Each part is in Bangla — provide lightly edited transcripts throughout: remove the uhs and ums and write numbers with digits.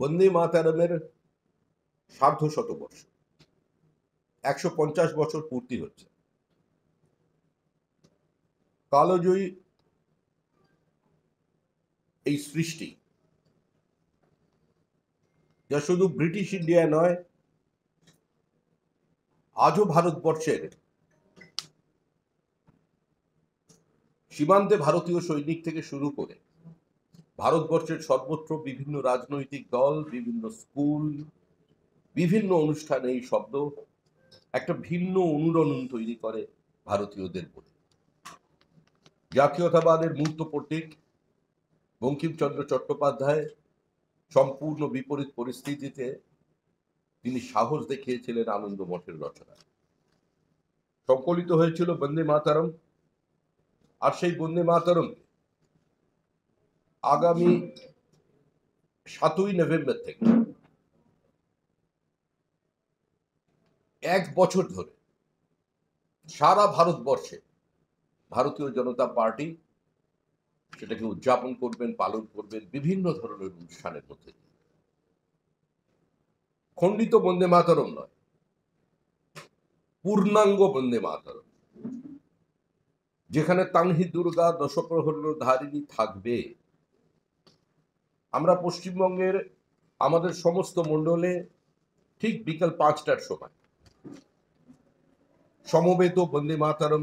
বন্দে মাতারমের সার্ধ শতবর্ষ, 150 বছর পূর্তি হচ্ছে। কালজয়ী এই সৃষ্টি, যা শুধু ব্রিটিশ ইন্ডিয়া নয়, আজও ভারতবর্ষের সীমান্তে ভারতীয় সৈনিক থেকে শুরু করে ভারতবর্ষের সর্বত্র বিভিন্ন রাজনৈতিক দল, বিভিন্ন স্কুল, বিভিন্ন অনুষ্ঠানে এই শব্দ একটা ভিন্ন অনুরণন তৈরি করে ভারতীয়দের মধ্যে। জাতীয়তাবাদের মূর্ত প্রতীক বঙ্কিমচন্দ্র চট্টোপাধ্যায় সম্পূর্ণ বিপরীত পরিস্থিতিতে তিনি সাহস দেখিয়েছিলেন আনন্দ মঠের রচনায়। সংকলিত হয়েছিল বন্দে মাতরম, আর সেই বন্দে মাতরম আগামী 7ই নভেম্বর থেকে 1 বছর ধরে সারা ভারতবর্ষে ভারতীয় জনতা পার্টি সেটাকে উদযাপন করবেন, পালন করবেন বিভিন্ন ধরনের অনুষ্ঠানের মধ্যে। খণ্ডিত বন্দে মাতরম নয়, পূর্ণাঙ্গ বন্দে মাতরম, যেখানে তানহি দুর্গা দশপ্রহল্য ধারিণী থাকবে। আমরা পশ্চিমবঙ্গের আমাদের সমস্ত মণ্ডলে ঠিক বিকাল 5টার সময় সমবেত বন্দে মাতরম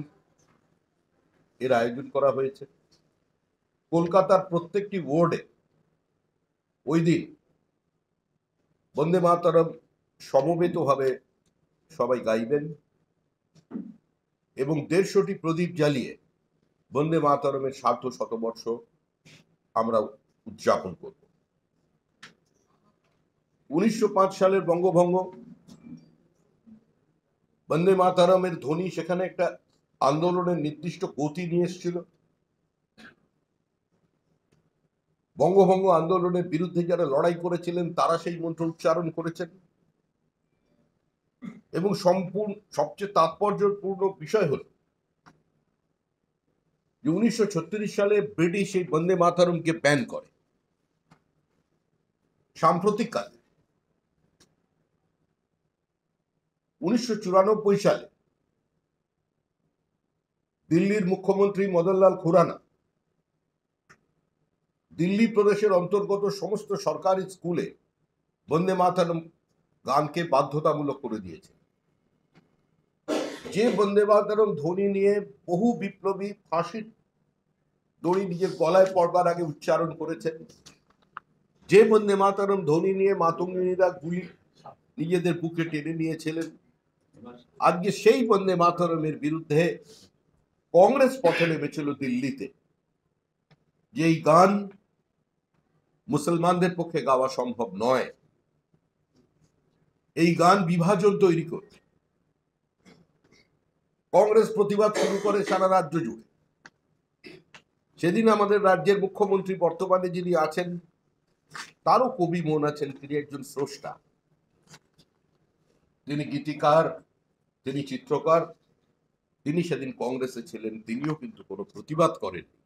এর আয়োজন করা হয়েছে। কলকাতার প্রত্যেকটি ওয়ার্ডে ওই দিন বন্দে মাতরম সমবেতভাবে সবাই গাইবেন এবং 150টি প্রদীপ জ্বালিয়ে বন্দে মাতরমের সার্ধ শতবর্ষ আমরা উদযাপন করব। 1905 সালের বঙ্গভঙ্গ, বন্দে মাতরমের ধ্বনি সেখানে একটা আন্দোলনের নির্দিষ্ট গতি নিয়ে এসেছিল। বঙ্গভঙ্গ আন্দোলনের বিরুদ্ধে যারা লড়াই করেছিলেন তারা সেই মন্ত্র উচ্চারণ করেছেন এবং সবচেয়ে তাৎপর্যপূর্ণ বিষয় হল যে 1936 সালে ব্রিটিশ এই বন্দে মাতরমকে ব্যান করে। সাম্প্রতিক কালে 1994 সালে দিল্লির মুখ্যমন্ত্রী মদনলাল খুরানা দিল্লি প্রদেশের অন্তর্গত সমস্ত সরকারি স্কুলে বন্দে মাতরম গানকে বাধ্যতামূলক করে দিয়েছে। যে বন্দে মাতরম ধ্বনি নিয়ে বহু বিপ্লবী ফাঁসির দড়ি নিজের গলায় পড়বার আগে উচ্চারণ করেছেন, যে বন্দে মাতরম ধ্বনি নিয়ে মাতঙ্গিনীরা গুলি নিজেদের বুকে টেনে নিয়েছিলেন, আজকে সেই বন্দে মাতরমের বিরুদ্ধে কংগ্রেস পথে নেমেছিল দিল্লিতে। যে এই গান মুসলমানদের পক্ষে গাওয়া সম্ভব নয়, এই গান বিভাজন তৈরি করছে। কংগ্রেস প্রতিবাদ শুরু করে সারা রাজ্য জুড়ে। সেদিন আমাদের রাজ্যের মুখ্যমন্ত্রী বর্তমানে যিনি আছেন তারও কবি মন আছেন, তিনি একজন স্রষ্টা, তিনি গীতিকার, তিনি চিত্রকার, তিনি সেদিন কংগ্রেসে ছিলেন, তিনিও কিন্তু কোনো প্রতিবাদ করেননি।